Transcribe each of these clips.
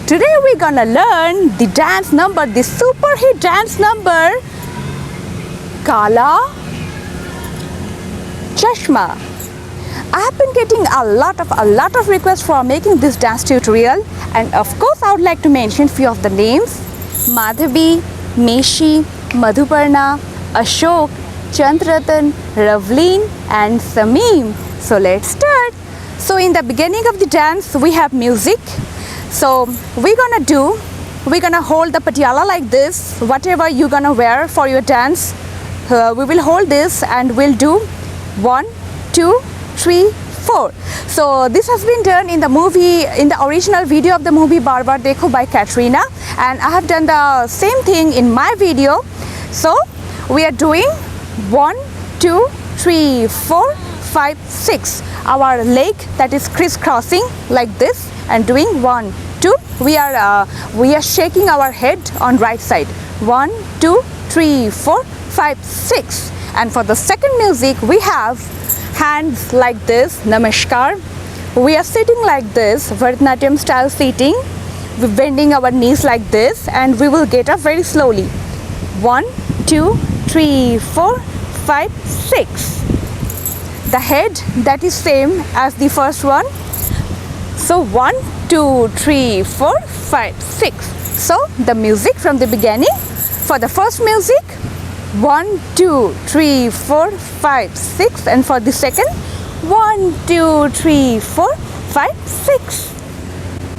Today we're gonna learn the dance number, the super hit dance number, Kala Chashma. I have been getting a lot of requests for making this dance tutorial, and of course I would like to mention few of the names: Madhavi, Meshi, Madhuparna, Ashok, Chandratan, Ravleen and Sameem. So let's start. So in the beginning of the dance we have music. So we're gonna hold the patiala like this. Whatever you're gonna wear for your dance, we will hold this and we'll do 1, 2, 3, 4. So this has been done in the movie, in the original video of the movie Baar Baar Dekho by Katrina, and I have done the same thing in my video. So we are doing 1, 2, 3, 4, 5, 6. Our leg, that is crisscrossing like this, and doing 1, 2. We are shaking our head on right side. 1, 2, 3, 4, 5, 6. And for the second music we have hands like this, Namaskar. We are sitting like this, Bharatanatyam style seating. We're bending our knees like this and we will get up very slowly. 1, 2, 3, 4, 5, 6. The head, that is same as the first one. So 1, 2, 3, 4, 5, 6. So the music from the beginning. For the first music, 1, 2, 3, 4, 5, 6. And for the second, 1, 2, 3, 4, 5, 6.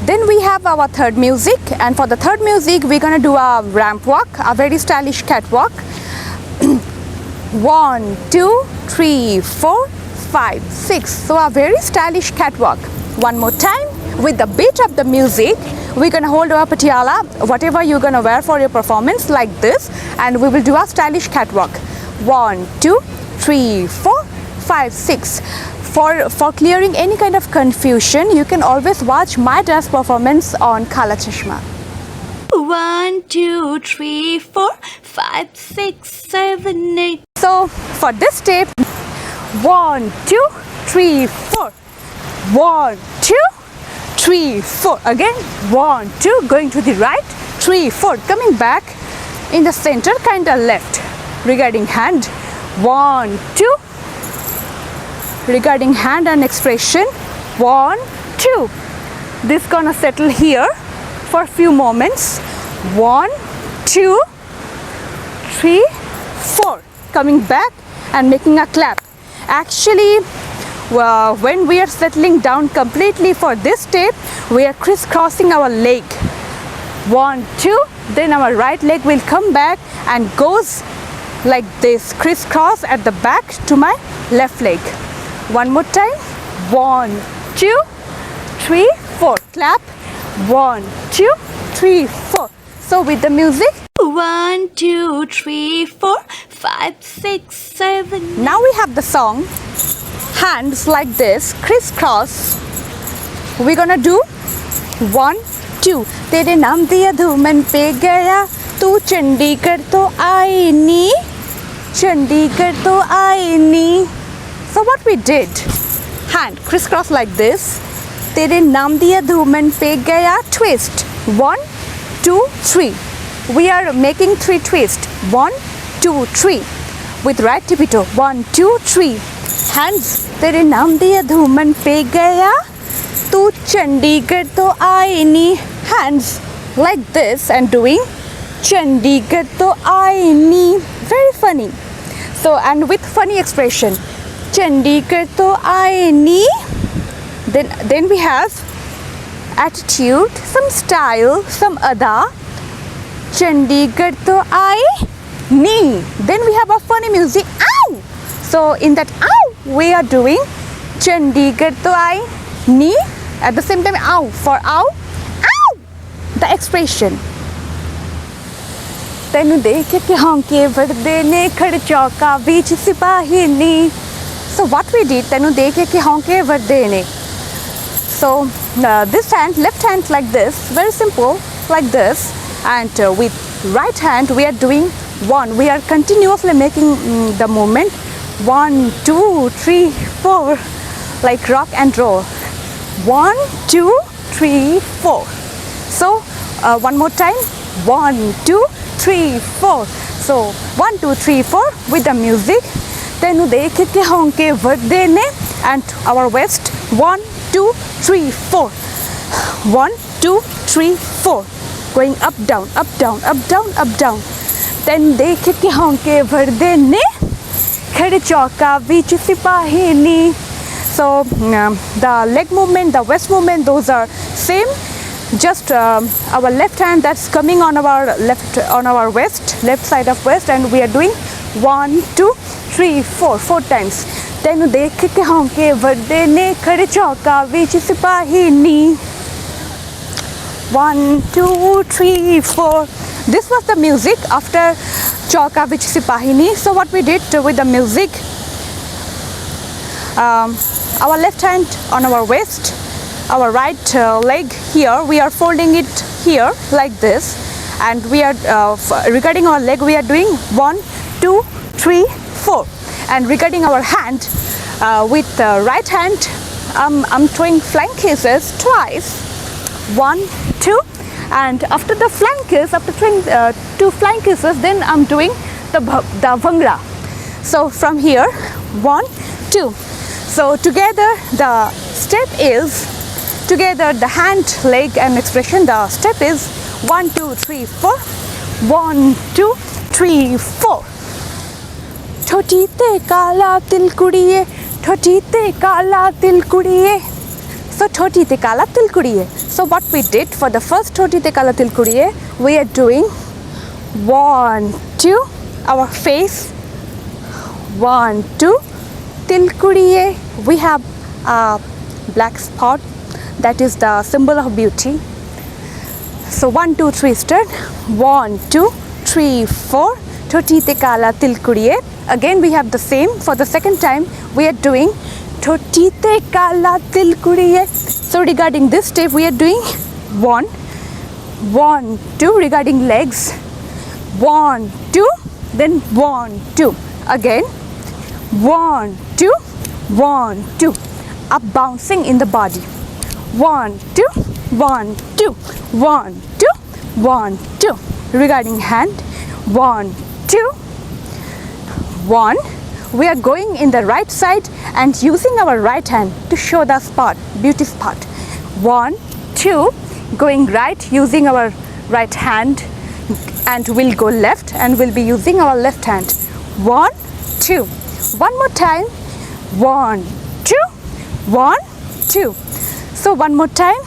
Then we have our third music, and for the third music we're gonna do a ramp walk, a very stylish catwalk. 1, 2, 3, 4, 5, 6. So a very stylish catwalk. One more time with the beat of the music. We're gonna hold our patiala, whatever you're gonna wear for your performance, like this, and we will do a stylish catwalk. 1, 2, 3, 4, 5, 6. For clearing any kind of confusion, you can always watch my dance performance on Kala Chashma. 1, 2, 3, 4, 5, 6, 7, 8. So for this step, 1, 2, 3, 4. 1, 2, 3, 4. Again, 1, 2, going to the right, 3, 4, coming back in the center, kind of left. Regarding hand, 1, 2. Regarding hand and expression, 1, 2. This gonna settle here for a few moments. 1, 2, 3, 4. Coming back and making a clap. Actually, when we are settling down completely for this step, we are crisscrossing our leg. 1, 2. Then our right leg will come back and goes like this, crisscross at the back to my left leg. One more time. 1, 2, 3, 4. Clap. 1, 2, 3, 4. So with the music. 1, 2, 3, 4, 5, 6, 7. Now we have the song. Hands like this, crisscross. We're gonna do 1, 2. तेरे नाम दिया धूमन पे गया, तू चंडीगढ़ तो आई नी, चंडीगढ़ तो आई नी. So what we did, hand crisscross like this. तेरे नाम दिया धूमन पे गया, twist. 1, 2, 3. We are making 3 twists. 1, 2, 3. With right tippy toe. 1, 2, 3. Hands. तेरे नाम दिया धूमन पे गया, तू चंडीगढ़ तो आई नी. Hands like this and doing Chandigarh तो आई नी. Very funny. So, and with funny expression. Chandigarh तो आई नी. Then we have attitude, some style, some ada. Chandigarh to I knee. Then we have a funny music. Ow! So in that ow, we are doing Chandigarh to I knee. At the same time, ow. For ow, ow! The expression. तैनू देख के हौंके वरदे ने खड़ चौका बीच सिपाही नी. So what we did, तैनू देख के हौंके वरदे ने. So this hand, left hand like this, very simple, like this. And with right hand we are doing 1. We are continuously making the movement. 1, 2, 3, 4, like rock and roll. 1, 2, 3, 4. So one more time, 1, 2, 3, 4. So 1, 2, 3, 4 with the music. Tenu dekh ke honke vardene and our waist. 1, 2, 3, 4. 1, 2, 3, 4. Going up, down, up, down, up, down, up, down. Then dekh ke honke vardene. Khade chauka vich sipahini. So the leg movement, the waist movement, those are same. Just our left hand that's coming on our waist, left side of waist, and we are doing 1, 2, 3, 4, 4 times. Tenu dekh ke honke vardene khade chauka vich sipahini. 1, 2, 3, 4. This was the music after chauka vich sipahini. So what we did with the music, our left hand on our waist, our right leg here, we are folding it here like this, and we are regarding our leg we are doing 1, 2, 3, 4, and regarding our hand with right hand I'm throwing flank kisses twice, 1, 2, and after the flank kiss, after throwing 2 flank kisses, then I'm doing the bhangra. So from here 1, 2. So together the step is, together the hand, leg and expression, the step is 1, 2, 3, 4. 1, 2, 3, 4. Thoti te kala til kudiye, thoti te kala til kudiye. So thoti te kala til kudiye. So what we did for the first thoti te kala til kudiye, we are doing 1, 2, our face, 1, 2, til kudiye. We have a black spot, that is the symbol of beauty. So 1, 2, 3 start. 1, 2, 3, 4. Thoti te kala til kudiye. Again we have the same. For the second time we are doing thoti te kala til kudiye. So regarding this step we are doing 1, 1, 2. Regarding legs, 1, 2, then 1, 2. Again 1, 2, 1, 2. Up bouncing in the body. 1, 2, 1, 2, 1, 2, 1, 2. Regarding hand, 1, 2, 1. We are going in the right side and using our right hand to show the spot, beauty spot. 1, 2. Going right using our right hand, and we'll go left and we'll be using our left hand. 1, 2. One more time. 1, 2, 1, 2. So one more time.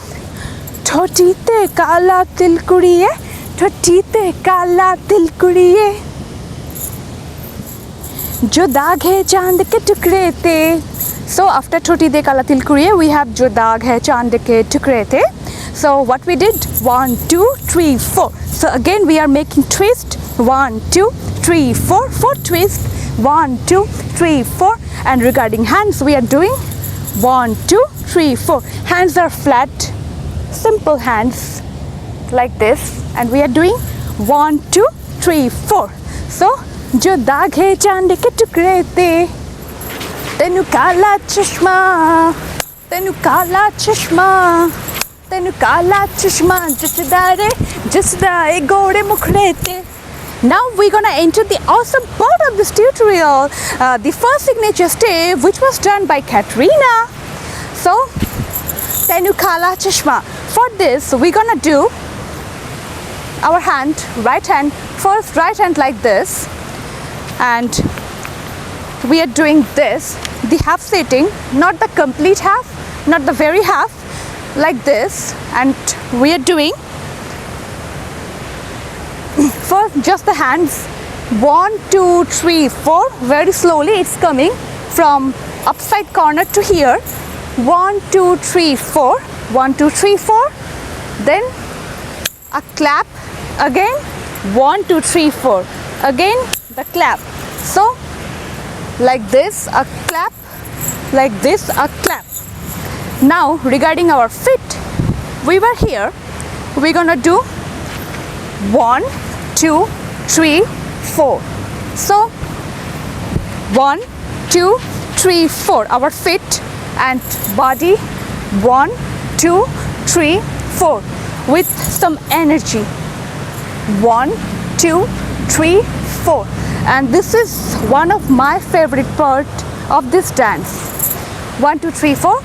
Thoti te kala til kudiye, thoti te kala til kudiye. Jo daag hai chand ke tukre te. So after thoti te kala til kudiye, we have jo daag hai chand ke tukre te. So what we did, 1, 2, 3, 4. So again we are making twist. 1, 2, 3, 4, 4 twist. 1, 2, 3, 4. And regarding hands, we are doing 1, 2, 3, 4. Hands are flat, simple hands like this, and we are doing 1, 2, 3, 4. So jo daag hai chand ke tukre te, tenu kala chashma, tenu kala chashma, tenu kala chashma, jasda gode mukhre te. Now we're gonna enter the awesome part of this tutorial, the first signature step, which was done by Katrina. So, tenu kala chashma. For this, we're gonna do our hand, right hand, first right hand like this, and we are doing this, the half sitting, not the complete half, not the very half, like this, and we are doing first just the hands. 1, 2, 3, 4. Very slowly it's coming from upside corner to here. 1, 2, 3, 4. 1, 2, 3, 4. Then a clap again. 1, 2, 3, 4. Again the clap. So like this a clap, like this a clap. Now regarding our feet, we were here. We're gonna do 1, 2, 3, 4. So 1, 2, 3, 4. Our feet and body. 1, 2, 3, 4. with some energy. 1, 2, 3, 4. And this is one of my favorite part of this dance. 1, 2, 3, 4.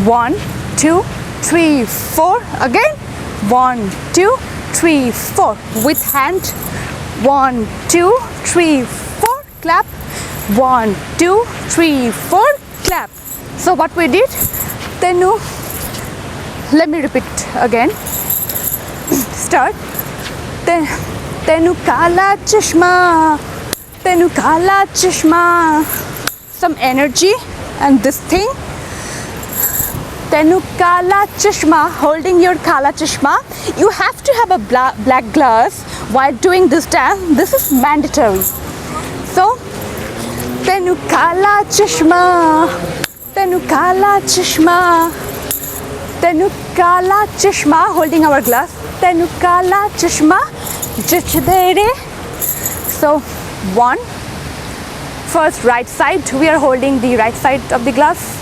1, 2, 3, 4. Again. 1, 2, 3, 4. With hand. 1, 2, 3, 4. Clap. 1, 2, 3, 4. Clap. So what we did? Tenu. Let me repeat again. Start. Tenu kala chashma. Tenu kala chashma. Some energy and this thing. Tenu kala chashma, holding your kala chashma. You have to have a black glass while doing this dance. This is mandatory. So, tenu kala chashma, tenu kala chashma, tenu kala chashma, holding our glass. Tenu kala chashma, jichdere. So, 1. First right side, we are holding the right side of the glass.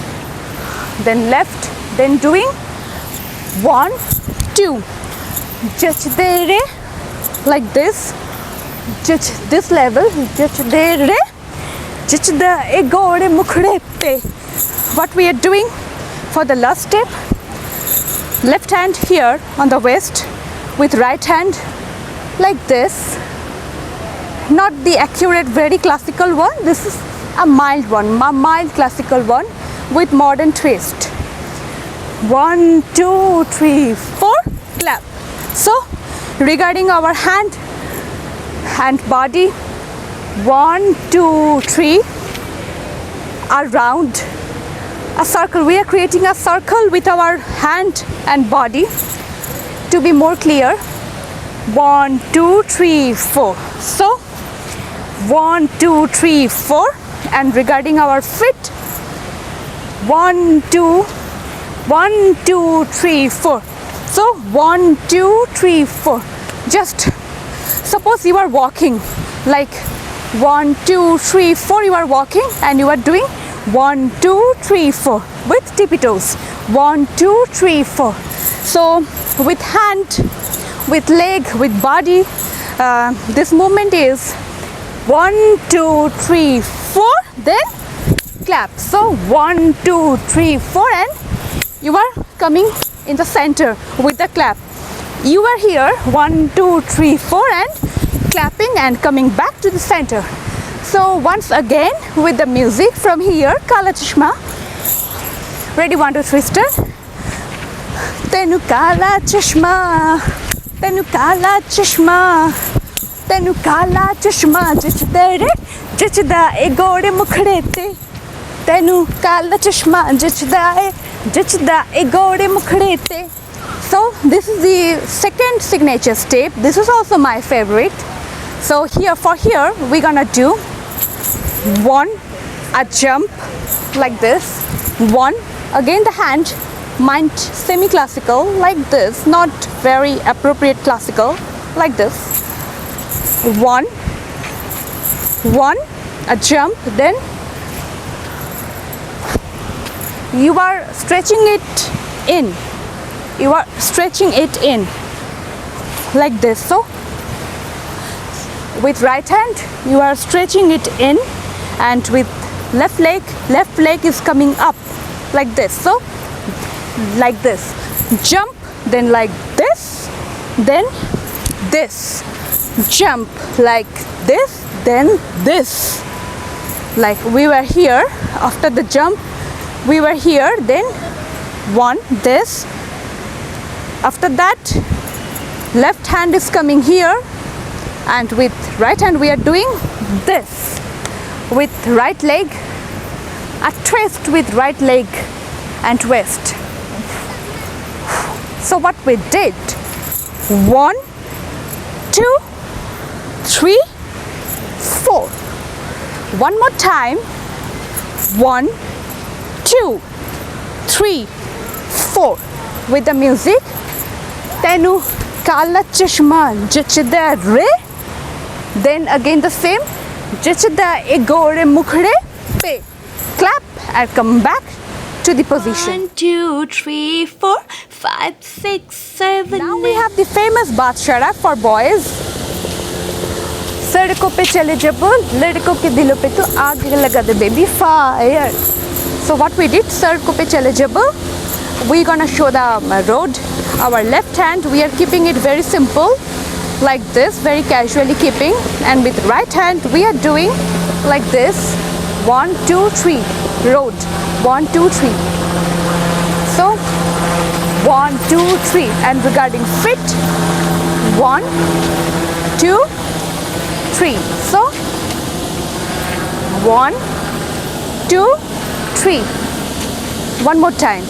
Then left. Then doing 1, 2, jichdere, like this. This level, jichdere, jichda egore mukhre pe. What we are doing for the last step? Left hand here on the waist, with right hand like this. Not the accurate, very classical one. This is a mild one, a mild classical one with modern twist. 1, 2, 3, 4. Clap. So, regarding our hand and body, 1, 2, 3, around a circle. We are creating a circle with our hand and body. To be more clear, 1, 2, 3, 4. So, 1, 2, 3, 4. And regarding our feet, 1, 2, 1, 2, 3, 4. So 1, 2, 3, 4. Just suppose you are walking like 1, 2, 3, 4. You are walking and you are doing 1, 2, 3, 4 with tippy toes. 1, 2, 3, 4. So with hand, with leg, with body, this movement is 1, 2, 3, 4. Then clap. So 1, 2, 3, 4, and you are coming in the center with the clap. You are here 1, 2, 3, 4 and clapping and coming back to the center. So once again with the music from here, Kala Chashma. Ready? 1, 2, 3, start. Tenu kala chashma, tenu kala chashma, tenu kala chashma, jichda jichda egore mukhde te. Tenu kala chashma, jichda egore mukhde te. So this is the second signature step. This is also my favorite. So here we're gonna do 1, a jump like this. 1, again the hand, mind semi-classical like this, not very appropriate classical, like this. 1, a jump, then you are stretching it in. You are stretching it in like this. So with right hand you are stretching it in, and with left leg is coming up like this. So like this, jump, then like this, then this, jump like this, then this. Like we were here, after the jump we were here, then 1, this. After that left hand is coming here, and with right hand we are doing this. With right leg, a twist with right leg and twist. So what we did, 1, 2, 3, 4. One more time. 1, 2, 3, 4. With the music. Tenu kala chashma jichda re. Then again the same. Jichda egore mukhde pe. Clap and come back to the position. 1, 2, 3, 4, 5, 6, 7, Now we have the famous bath shara for boys. सड़कों पे चले जब लड़कों के दिलों पे तो आग लगा दे baby fire. So what we did, सड़कों पे चले जब, we gonna show the road. Our left hand we are keeping it very simple, like this, very casually keeping, and with right hand we are doing like this. 1, 2, 3, road. 1, 2, 3. So 1, 2, 3, and regarding fit, 1, 2, 3. So 1, 2, 3. One more time.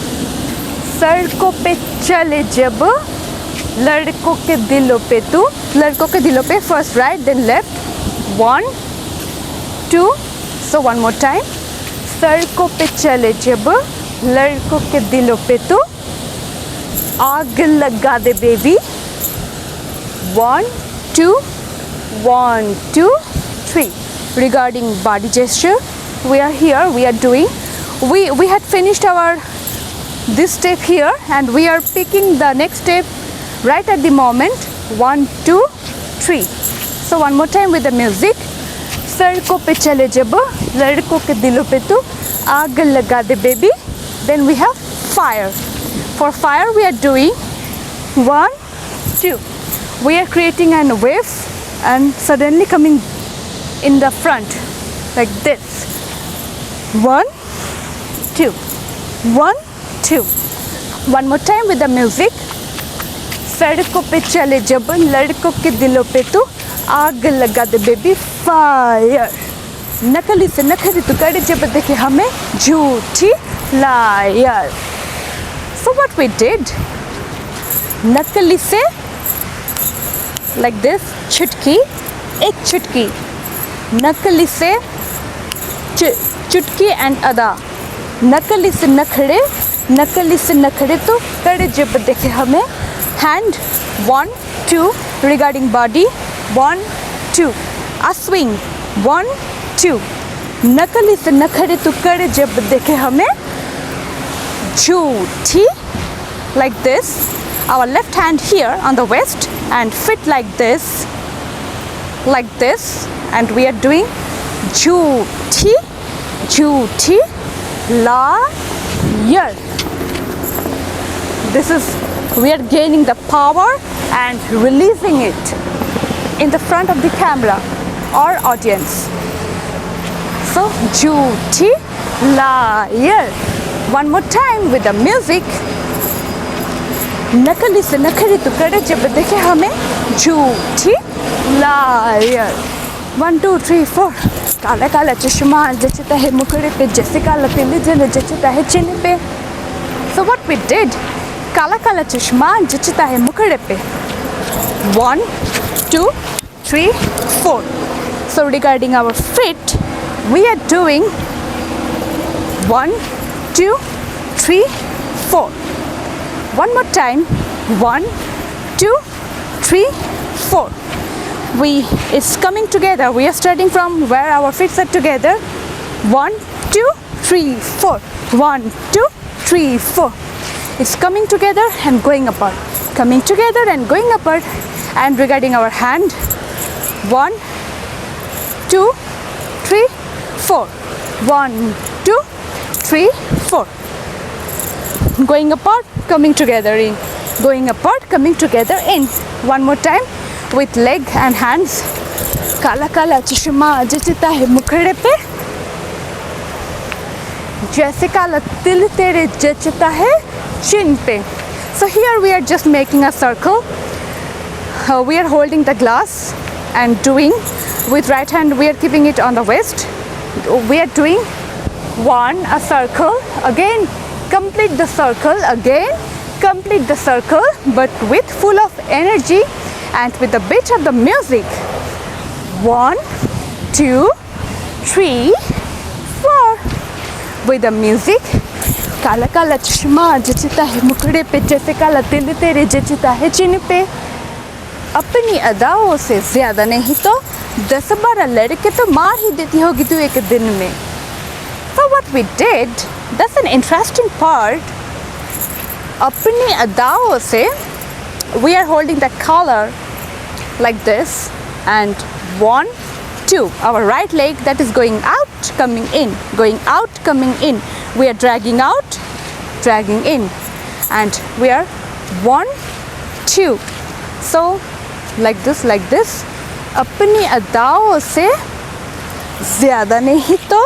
सड़कों पे चले जब लड़कों के दिलों पे तू, लड़कों के दिलों पे first right then left. 1, 2. So one more time. सड़कों पे चले जब लड़कों के दिलों पे तू आग लगा दे baby. 1, 2, 1, 2, 3. Regarding body gesture, we are here, we are doing, we had finished our this step here and we are picking the next step right at the moment. 1, 2, 3. So one more time with the music. सड़कों पे चले जब लड़कों के दिलों पे तू आग लगा दे baby. Then we have fire. For fire we are doing 1, 2. We are creating a wave and suddenly coming in the front like this. 1, 2. 1, 2. One more time with the music. सड़कों पे चले जब लड़कों के दिलों पे तू आग लगा दे baby fire. नकली से नखरी तू करे जब देखे हमें झूठी liar. So what we did, नकली से like this, चुटकी, एक चुटकी, नकली से चुटकी and अदा, नकली से नखड़े तो करे जब देखे हमें hand. 1, 2. Regarding body, 1, 2. A swing. 1, 2. नकली से नखड़े तो करे जब देखे हमें झूठी, like this. Our left hand here on the waist and fit like this, and we are doing झूठी liar. This is, we are gaining the power and releasing it in the front of the camera or audience. So झूठी liar. One more time with the music. नकली से नखरी तो करे जब देखे हमें झूठी liar. 1, 2, 3, 4. काला काला चश्मा जचता है मुखड़े पे जैसे काला तिल जल जचता है चिन पे. So what we did, काला काला चश्मा जचता है मुखड़े पे. 1, 2, 3, 4. So regarding our fit, we are doing 1, 2, 3, 4. One more time. 1, 2, 3, 4. It's coming together. We are starting from where our feet are together. 1, 2, 3, 4. 1, 2, 3, 4. It's coming together and going apart. Coming together and going apart. And regarding our hand, 1, 2, 3, 4. 1, 2, 3, 4. Going apart, coming together in. Going apart, coming together in. One more time with leg and hands. काला काला चश्मा जचता है मुखड़े पे जैसे काला तिल तेरे जचता है चिन पे. So here we are just making a circle. We are holding the glass and doing with right hand we are keeping it on the waist. We are doing 1, a circle, again complete the circle, again complete the circle, but with full of energy and with the beat of the music. 1, 2, 3, 4. With the music. काला काला चश्मा जचता है मुखड़े पे जैसे काला तिल तेरे जचता है चिन पे. अपनी अदाओं से ज्यादा नहीं तो 10-12 लड़के तो मार ही देती होगी तू एक दिन में. So what we did, that's an interesting part. अपनी अदाओं से we are holding the collar like this, and 1, 2. Our right leg that is going out, coming in, going out, coming in. We are dragging out, dragging in, and we are 1, 2. So like this, like this. अपनी अदाओं से ज़्यादा नहीं तो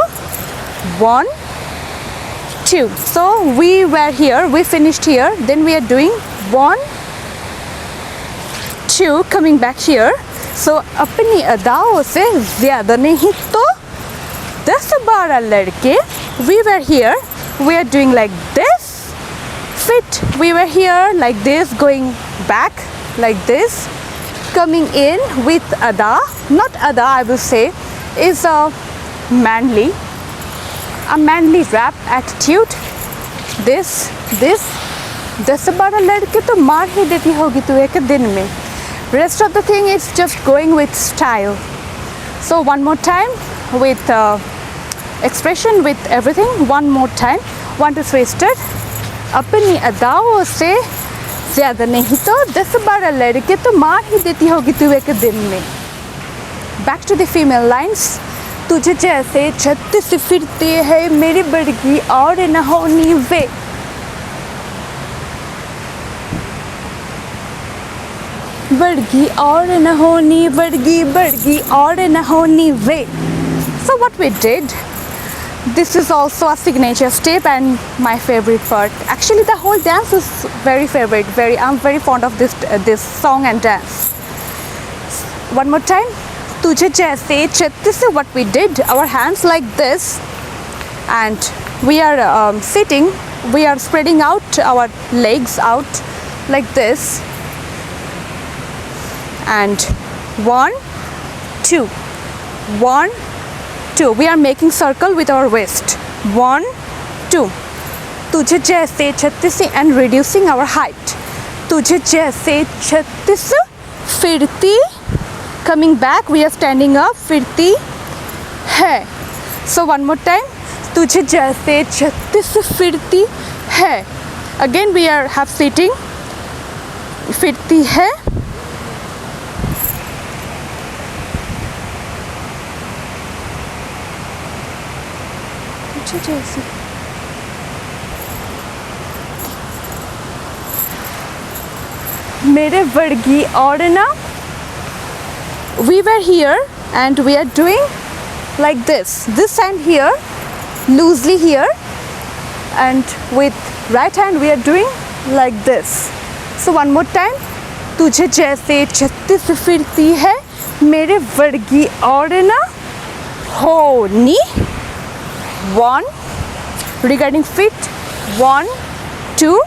1, 2. So we were here, we finished here, then we are doing 1, 2, coming back here. So अपनी अदाओं से ज़्यादा नहीं तो 10-12 लड़के. We were here, we are doing like this. Fit, we were here like this, going back like this, coming in with ada. Not ada, I will say, is a manly rap attitude. This 10-12 लड़के तो मार ही देती होगी तू एक दिन में. Rest of the thing is just going with style. So one more time with expression, with everything. One more time. 1, 2, 3, start. अपनी अदाओं से ज़्यादा नहीं तो 10-12 लड़के तो मार ही देती होगी तू एक दिन में. Back to the female lines. तुझे जैसे 36 फिरते हैं मेरी बड़गी और न होनी वे. बड़गी और न होनी, बड़गी और न होनी वे. So what we did, this is also a signature step and my favorite part. Actually the whole dance is very favorite. I'm very fond of this song and dance. One more time. तुझे जैसे 36. What we did, our hands like this, and we are sitting, we are spreading out our legs out like this, and 1, 2, 1, 2. We are making circle with our waist. 1, 2. तुझे जैसे 36 and reducing our height. तुझे जैसे 36 फिरती, coming back, we are standing up, फिरती है. So one more time. तुझे जैसे 36 फिरती है. Again we are half sitting, फिरती है. तुझे जैसे मेरे वर्गी और ना. We were here and we are doing like this hand here, loosely here, and with right hand we are doing like this. So one more time. तुझे जैसे 36 फिरती है मेरे वर्गी और ना होनी. 1. Regarding feet, 1, 2,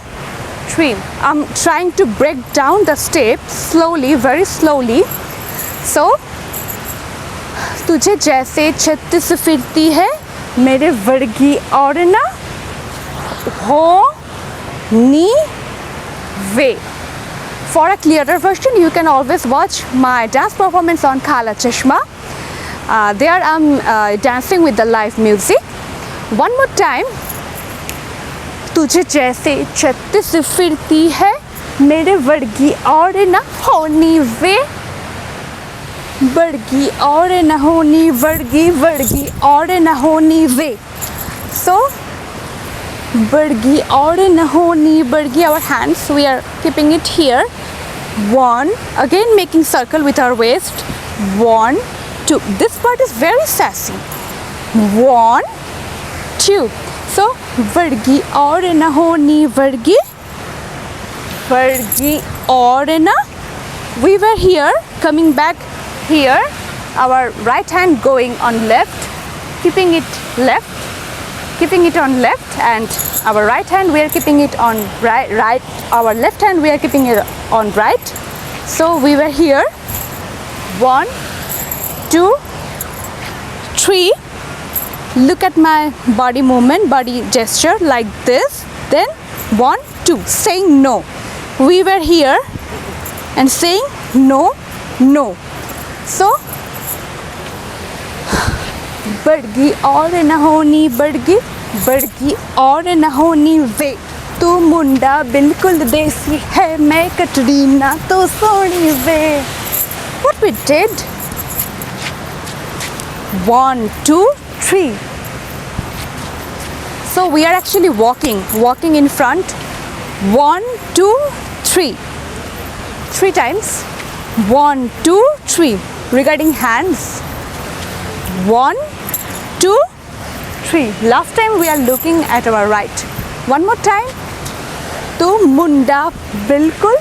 3. I'm trying to break down the step slowly, very slowly. So तुझे जैसे 36 फिरती है मेरे वर्गी और ना होनी वे. For a clearer version, you can always watch my dance performance on Kala Chashma. There I'm dancing with the live music. One more time. तुझे जैसे 36 फिरती है मेरे वर्गी और न होनी वे. वर्गी और न होनी, वर्गी और न होनी वे. So वर्गी और न होनी, वर्गी, our hands, we are keeping it here. 1, again making circle with our waist. 1, 2. This part is very sassy. 1, 2. So वर्गी और न होनी, वर्गी और न. We were here, coming back here, our right hand going on left, keeping it on left, and our right hand we are keeping it on right, our left hand we are keeping it on right. So we were here. 1, 2, 3. Look at my body movement, body gesture like this. Then 1, 2, saying no. We were here and saying no, no. So बड़गी और न होनी, बड़गी बड़की और न होनी वे तू मुंडा बिल्कुल देसी है मैं कटरीना तो सोनी वे what we did 1 2 3 so we are actually walking in front 1 2 3 times 1 2 3 regarding hands 1 2 3 last time we are looking at our right one more time तो मुंडा बिल्कुल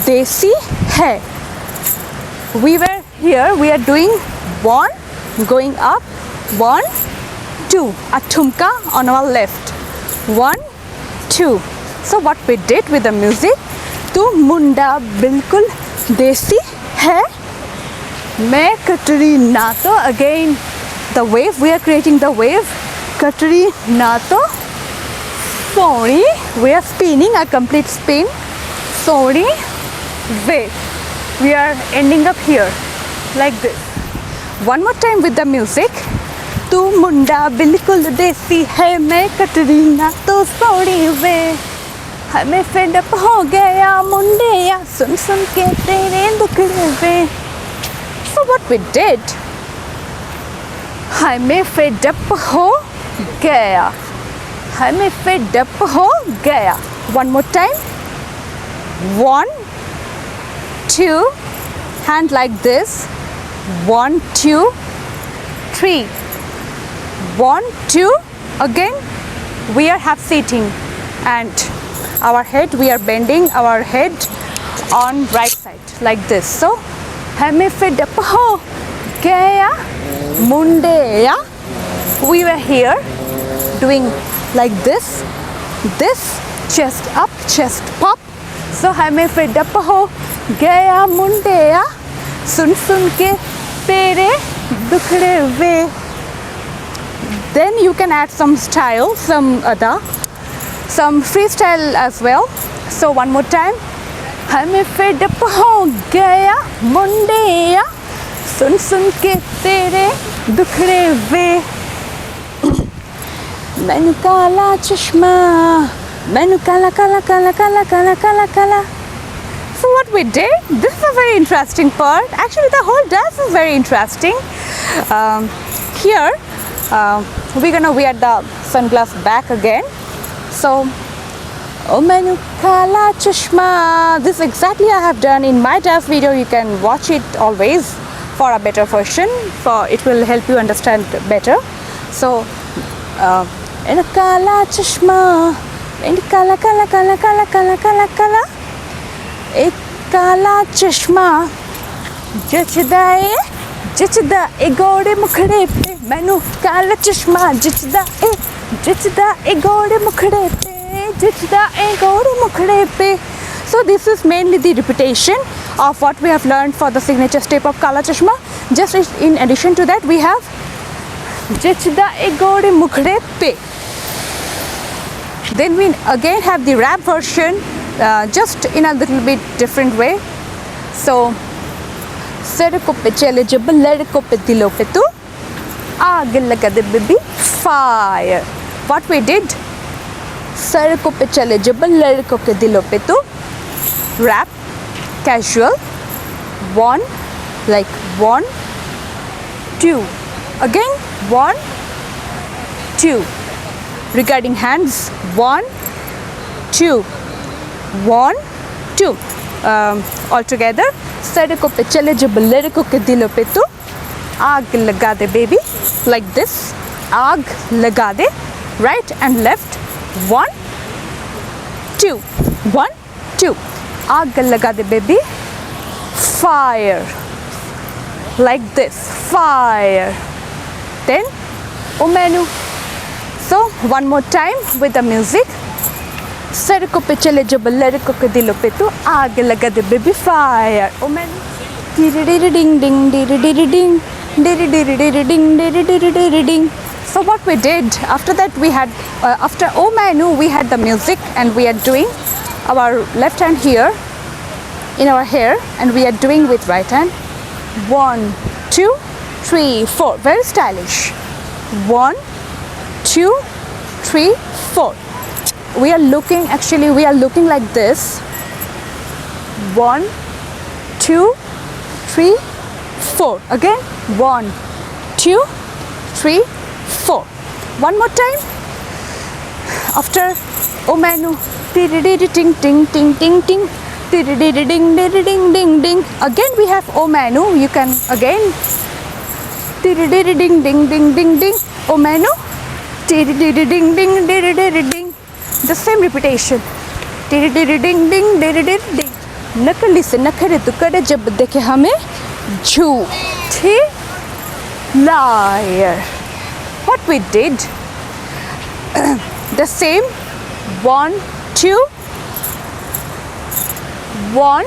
देसी है we were here we are doing 1 going up 1 2 a thumka on our left 1 2 so what we did with the music तो मुंडा बिल्कुल देसी है मैं कटरीना तो again the wave we are creating the wave Katrina तो Soni we are spinning a complete spin Soni wave we are ending up here like this one more time with the music तू मुंडा बिल्कुल देसी है मैं कटरीना तो सोनी वे हमें फेड अप हो गया मुंडे या सुन सुन के तेरे दुखड़े वे so what we did हमें फेड अप हो गया हमें फेड अप हो गया one more time 1 2 hand like this 1 2 3 1 2 again we are half sitting and our head we are bending our head on right side like this so हमें fed up हो गया मुंडे या we were here doing like this chest up chest pop so हमें fed up हो गया मुंडे या सुन सुन के तेरे दुखड़े वे then you can add some style some freestyle as well so one more time हमें फेड अप हो गया मुंडे या सुन सुन के तेरे दुखड़े वे मैनू काला चश्मा मैनू काला काला काला काला काला काला काला so what we did this is a very interesting part actually the whole dance is very interesting here we're gonna wear the sunglass back again so oh मैनू काला चश्मा this exactly I have done in my dance video you can watch it always for a better version for it will help you understand better so in a kala chashma in kala kala kala kala kala kala kala ek kala chashma jachda e gode mukhde pe mainu kala chashma jachda e gode mukhde pe jachda e gode mukhde pe so this is mainly the repetition of what we have learned for the signature step of kala chashma just in addition to that we have jachda e gode mukhde pe then we again have the rap version just in a little bit different way so सड़कों पे चले जब लड़कों पे दिलों पे तू आग लगा दे baby fire what we did सड़कों पे चले जब लड़कों के दिलों पे तू rap casual 1 like 1 2 again 1 2 regarding hands 1 2 1 2 all together सड़कों पे चले जब लड़कों के दिलों पे तू आग लगा दे बेबी like this आग लगा दे right and left 1 2 1 2 आग लगा दे baby fire like this fire then oh menu so one more time with the music सड़कों पे चले जब लड़कों के दिलों पे तू आग लगा दे बेबी फायर ओ मैंने dearie ding ding dearie dearie ding dearie dearie dearie ding dearie dearie dearie ding so what we did after that we had after oh manu we had the music and we are doing our left hand here in our hair and we are doing with right hand 1 2 3 4 very stylish 1 2 3, 4. We are looking like this. 1, 2, 3, 4. Again 1, 2, 3, 4. One more time. After oh manu, ting ting ting ting ting, ding ding ding ding ding. Again we have oh manu. You can again ding ding ding ding ding. Oh manu, ding ding ding ding. The same repetition. Ding ding ding ding ding. नकली से नखरे तो करे जब देखे हमें झूठी liar. What we did, the same. 1, 2, 1,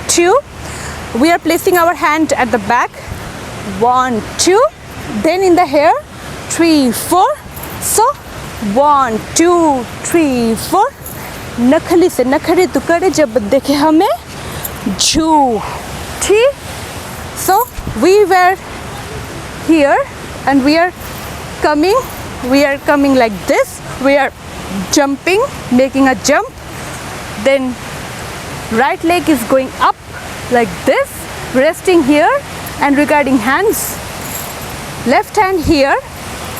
2. We are placing our hand at the back. 1, 2. Then in the hair. 3, 4. So 1, 2, 3, 4. नखली से नखरे तो करे जब देखे हमें झूठी. So we were here and we are coming like this. We are jumping, making a jump. Then right leg is going up like this, resting here, and regarding hands, left hand here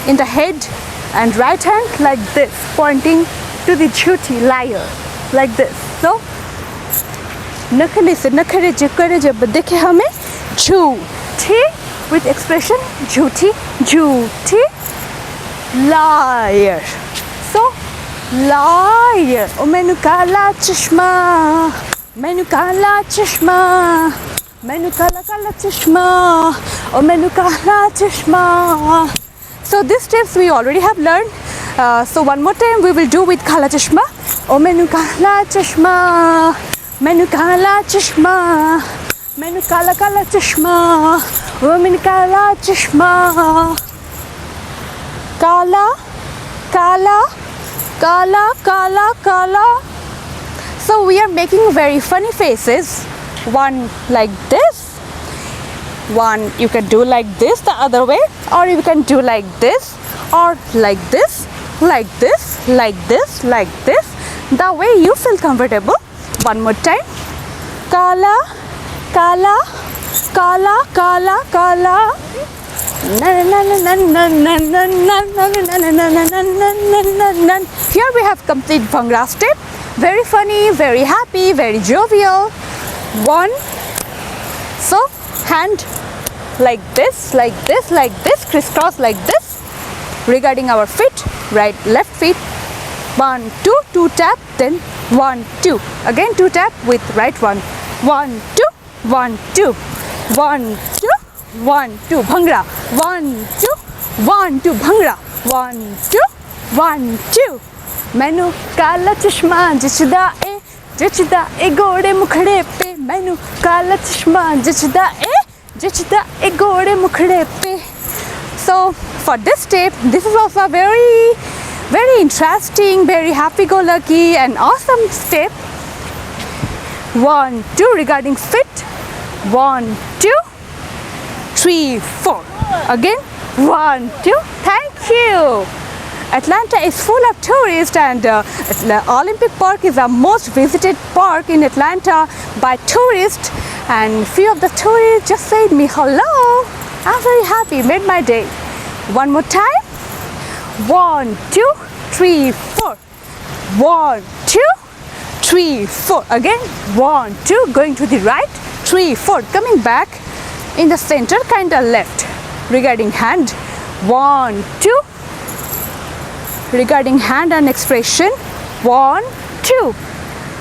in the head and right hand like this, pointing to the jhuti liar like this. So नखले से नखरे करे जब देखे हमें झूठी with expression झूठी झूठी liar. So liar. ओ मैनू काला चश्मा, मैनू काला चश्मा, मैनू काला काला चश्मा, ओ मैनू काला चश्मा. So these steps we already have learned. So one more time we will do with kala chashma. O mainu kala chashma, mainu kala chashma, mainu kala kala chashma, o mainu kala chashma. Kala, kala, kala, kala, kala. So we are making very funny faces. One like this. One you can do like this the other way, or you can do like this, or like this, like this, like this, like this, the way you feel comfortable. One more time. Kala, kala, kala, kala, kala. Here we have complete Bhangra step. Very funny, very happy, very jovial. One. So hand like this, like this, like this, crisscross like this. Regarding our feet, right, left feet. 1, 2, 2 tap, then 1, 2. Again 2 tap with right one. 1, 2, 1, 2. 1, 2, 1, 2. Bhangra. 1, 2, 1, 2. Bhangra. 1, 2, 1, 2. मैनू काला चश्मा जचदा ए गोड़े मुखड़े पे. मैनू काला चश्मा जचदा ए गोड़े मुखड़े पे. So for this step, this is also a very, very interesting, very happy-go-lucky and awesome step. 1, 2 regarding fit. 1, 2, 3, 4. Again 1, 2. Thank you. Atlanta is full of tourists, and the Olympic Park is the most visited park in Atlanta by tourists, and few of the tourists just said me hello. I'm very happy, made my day. One more time. 1, 2, 3, 4. 1, 2, 3, 4. Again 1, 2, going to the right. 3, 4, coming back in the center, kind of left. Regarding hand. 1, 2. Regarding hand and expression. 1, 2.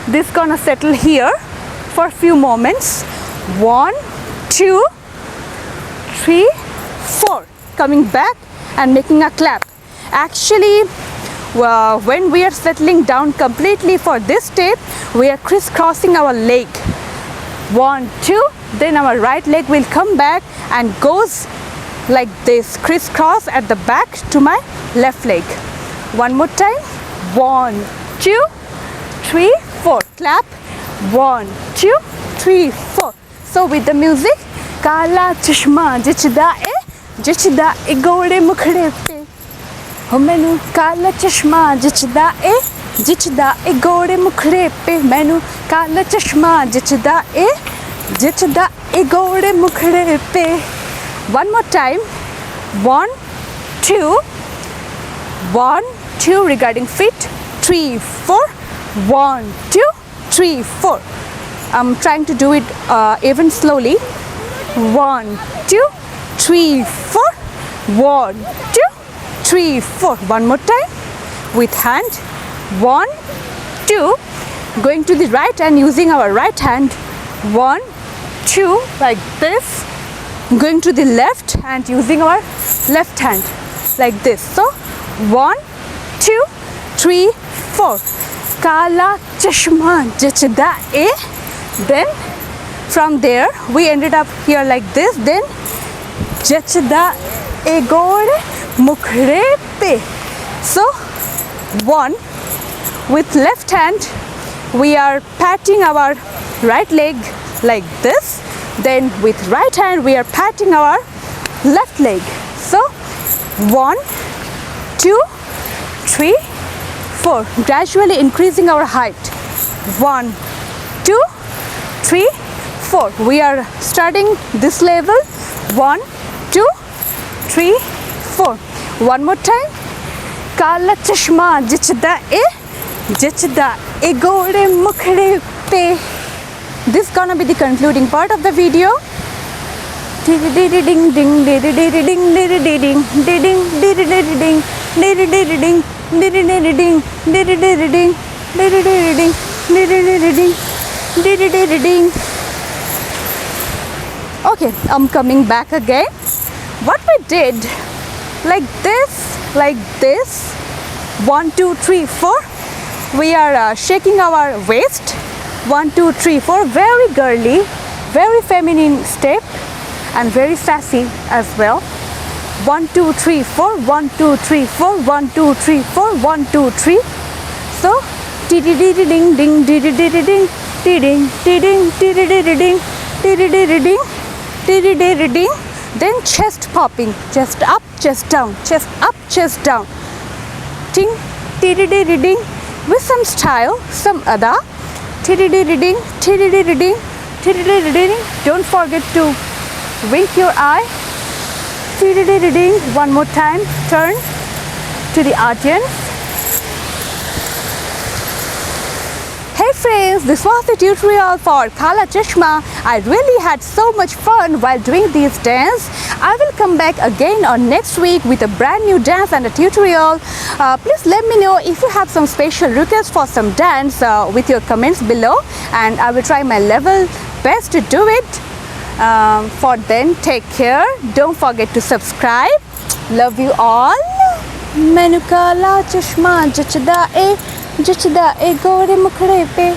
This gonna settle here for a few moments. 1, 2, 3, 4. Coming back and making a clap. Actually, when we are settling down completely for this step, we are crisscrossing our leg. 1, 2. Then our right leg will come back and goes like this, crisscross at the back to my left leg. One more time. 1, 2, 3, 4. Clap. 1, 2, 3, 4. So with the music. Kala chashma jachda e gode mukhde pe. हो मैनू काला चश्मा जचदा ए गोरे मुखड़े पे मैनू काला चश्मा जचदा ए गोरे मुखड़े पे. One more time. 1 2 1 2 regarding feet. 3 4 1 2 3 4. I'm trying to do it even slowly. 1 2 3 4 1 2 3 4. One more time with hand. 1 2 going to the right and using our right hand. 1 2 like this, going to the left and using our left hand like this. So 1 2 3 4. Kala chashma jachda e. Then from there we ended up here like this. Then jachda e gore mukhre pe. So 1 with left hand we are patting our right leg like this. Then with right hand we are patting our left leg. So 1 2 3 4, gradually increasing our height. 1 2 3 4. We are starting this level. 1 2 3 4. One more time. Kala chashma jachda e gore mukhde pe. This is gonna be the concluding part of the video. Ding ding ding ding ding ding ding ding ding ding ding ding ding. Okay, I'm coming back again. What we did, like this, 1 2 3 4. We are shaking our waist. 1 2 3 4. Very girly, very feminine step and very sassy as well. 1 2 3 4. 1 2 3 4. 1 2 3 4. 1 2 3. So ding ding ding ding ding ding ding ding ding ding ding. Then chest popping, chest up, chest down, chest up, chest down. Ting ding ding with some style, some ada. Ding ding ding. Don't forget to wink your eye. Ding. One more time. Turn to the audience. Hey friends, this was the tutorial for Kala Chashma. I really had so much fun while doing this dance. I will come back again on next week with a brand new dance and a tutorial. Please let me know if you have some special requests for some dance with your comments below, and I will try my level best to do it. For then, take care. Don't forget to subscribe. Love you all. Mainu Kala Chashma jachda e gore mukhde pe.